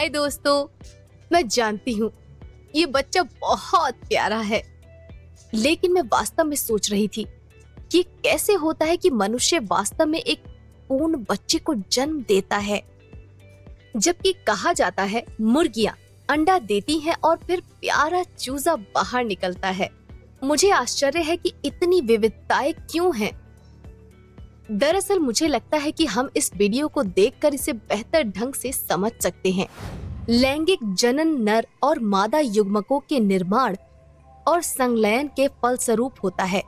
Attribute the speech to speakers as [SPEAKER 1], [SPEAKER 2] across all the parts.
[SPEAKER 1] हाय दोस्तों, मैं जानती हूँ ये बच्चा बहुत प्यारा है, लेकिन मैं वास्तव में सोच रही थी कि कैसे होता है कि मनुष्य वास्तव में एक पूर्ण बच्चे को जन्म देता है, जबकि कहा जाता है मुर्गियां अंडा देती हैं और फिर प्यारा चूजा बाहर निकलता है। मुझे आश्चर्य है कि इतनी विविधताएं क्यों हैं। दरअसल मुझे लगता है कि हम इस वीडियो को देखकर इसे बेहतर ढंग से समझ सकते हैं। लैंगिक जनन नर और मादा युग्मकों के निर्माण और संलयन के फलस्वरूप होता है।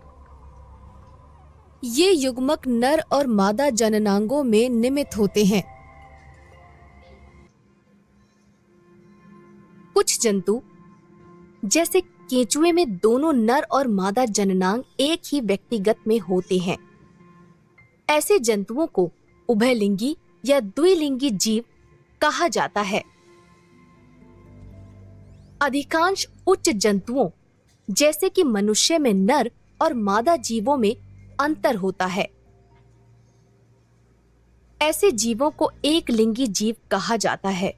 [SPEAKER 1] ये युग्मक नर और मादा जननांगों में निमित होते हैं। कुछ जंतु जैसे केंचुए में दोनों नर और मादा जननांग एक ही व्यक्तिगत में होते हैं। ऐसे जंतुओं को उभयलिंगी या द्विलिंगी जीव कहा जाता है। अधिकांश उच्च जंतुओं जैसे कि मनुष्य में नर और मादा जीवों में अंतर होता है। ऐसे जीवों को एक लिंगी जीव कहा जाता है।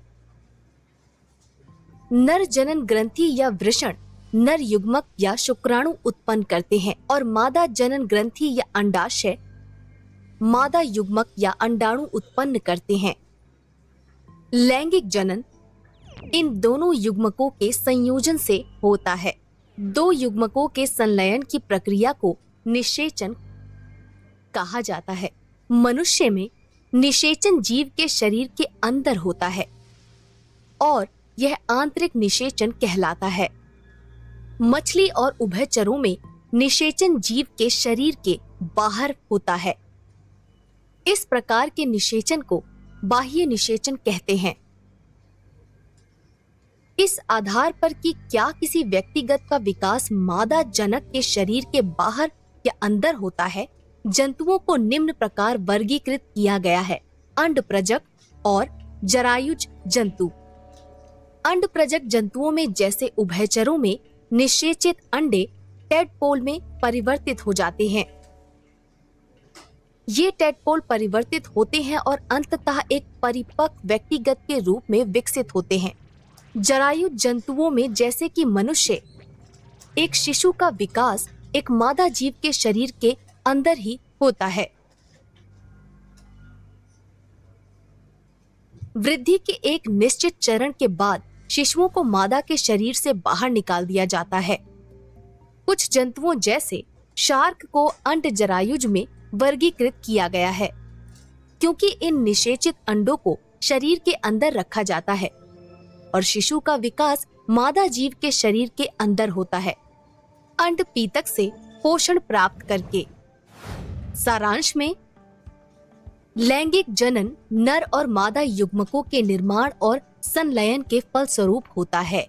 [SPEAKER 1] नर जनन ग्रंथि या वृषण नर युग्मक या शुक्राणु उत्पन्न करते हैं और मादा जनन ग्रंथि या अंडाशय मादा युग्मक या अंडाणु उत्पन्न करते हैं। लैंगिक जनन इन दोनों युग्मकों के संयोजन से होता है। दो युग्मकों के संलयन की प्रक्रिया को निषेचन कहा जाता है। मनुष्य में निषेचन जीव के शरीर के अंदर होता है और यह आंतरिक निषेचन कहलाता है। मछली और उभयचरों में निषेचन जीव के शरीर के बाहर होता है। इस प्रकार के निषेचन को बाह्य निषेचन कहते हैं। इस आधार पर कि क्या किसी व्यक्तिगत का विकास मादा जनक के शरीर के बाहर या अंदर होता है, जंतुओं को निम्न प्रकार वर्गीकृत किया गया है। अंडप्रजक और जरायुज जंतु। अंडप्रजक जंतुओं में जैसे उभयचरों में निषेचित अंडे टेडपोल में परिवर्तित हो जाते हैं। ये टेडपोल परिवर्तित होते हैं और अंततः एक परिपक्व व्यक्तिगत के रूप में विकसित होते हैं। जरायुज जंतुओं में जैसे कि मनुष्य, एक शिशु का विकास एक मादा जीव के शरीर के अंदर ही होता है। वृद्धि के एक निश्चित चरण के बाद शिशुओं को मादा के शरीर से बाहर निकाल दिया जाता है। कुछ जंतुओं जैसे शार्क को अंड जरायुज में वर्गीकृत किया गया है, क्योंकि इन निषेचित अंडों को शरीर के अंदर रखा जाता है और शिशु का विकास मादा जीव के शरीर के अंदर होता है, अंड पीतक से पोषण प्राप्त करके। सारांश में लैंगिक जनन नर और मादा युग्मकों के निर्माण और संलयन के फलस्वरूप होता है।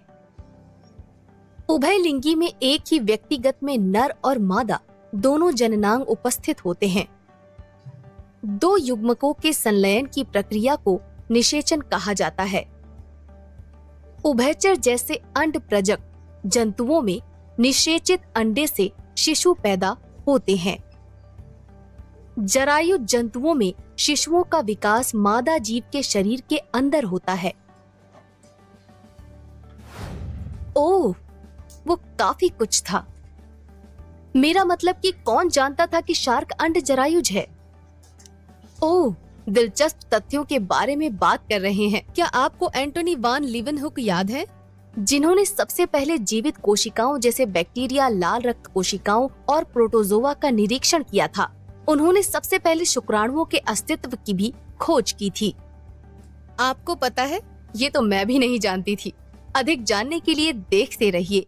[SPEAKER 1] उभयलिंगी में एक ही व्यक्तिगत में नर और मादा दोनों जननांग उपस्थित होते हैं। दो युग्मकों के संलयन की प्रक्रिया को निषेचन कहा जाता है। उभयचर जैसे अंडप्रजक जंतुओं में निषेचित अंडे से शिशु पैदा होते हैं। जरायुज जंतुओं में शिशुओं का विकास मादा जीव के शरीर के अंदर होता है। ओह, वो काफी कुछ था। मेरा मतलब कि कौन जानता था कि शार्क अंड जरायुज है। ओह, दिलचस्प तथ्यों के बारे में बात कर रहे हैं। क्या आपको एंटोनी वान लीवनहुक याद है, जिन्होंने सबसे पहले जीवित कोशिकाओं जैसे बैक्टीरिया, लाल रक्त कोशिकाओं और प्रोटोजोआ का निरीक्षण किया था? उन्होंने सबसे पहले शुक्राणुओं के अस्तित्व की भी खोज की थी। आपको पता है, ये तो मैं भी नहीं जानती थी। अधिक जानने के लिए देखते रहिए।